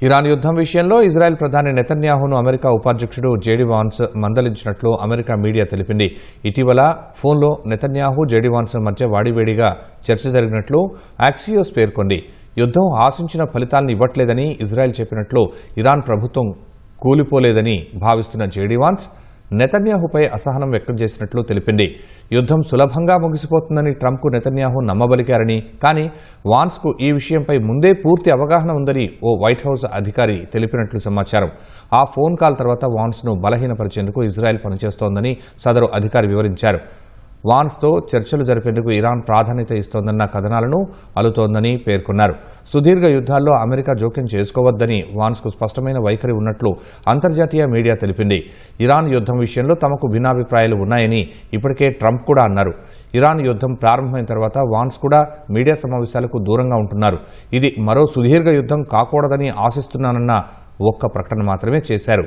Iran యుద్ధం విషయంలో Israel ప్రధాని నెతన్యాహును అమెరికా ఉపాధ్యక్షుడు జేడీ వాన్స్ మందలించినట్లు అమెరికా మీడియా తెలిపింది. ఇటీవల ఫోన్లో నెతన్యాహు, జేడీ వాన్స్ మధ్య వాడివేడిగా చర్చ జరిగినట్లు యాక్సియోస్ పేర్కొంది. యుద్ధం ఆశించిన ఫలితాలను ఇవ్వట్లేదని ఇజ్రాయెల్ చెప్పినట్లు ఇరాన్ ప్రభుత్వం కూలిపోలేదని భావిస్తున్న జేడీ వాన్స్ నెతన్యాహుపై అసహనం వ్యక్తం చేసినట్లు తెలిపింది. యుద్ధం సులభంగా ముగిసిపోతుందని ట్రంప్కు నెతన్యాహు నమ్మబలికారని, కానీ వాన్స్కు ఈ విషయంపై ముందే పూర్తి అవగాహన ఉందని ఓ వైట్ హౌస్ అధికారి తెలిపినట్లు సమాచారం. ఆ ఫోన్ కాల్ తర్వాత వాన్స్ను బలహీనపరిచేందుకు ఇజ్రాయెల్ పనిచేస్తోందని సదరు అధికారి వివరించారు. వాన్స్తో చర్చలు జరిపేందుకు ఇరాన్ ప్రాధాన్యత ఇస్తోందన్న కథనాలను అలుతోందని పేర్కొన్నారు. సుదీర్ఘ యుద్ధాల్లో అమెరికా జోక్యం చేసుకోవద్దని వాన్స్కు స్పష్టమైన వైఖరి ఉన్నట్లు అంతర్జాతీయ మీడియా తెలిపింది. ఇరాన్ యుద్ధం విషయంలో తమకు భిన్నాభిప్రాయాలు ఉన్నాయని ఇప్పటికే ట్రంప్ కూడా అన్నారు. ఇరాన్ యుద్ధం ప్రారంభమైన తర్వాత వాన్స్ కూడా మీడియా సమావేశాలకు దూరంగా ఉంటున్నారు. ఇది మరో సుదీర్ఘ యుద్ధం కాకూడదని ఆశిస్తున్నానన్న ఒక్క ప్రకటన మాత్రమే చేశారు.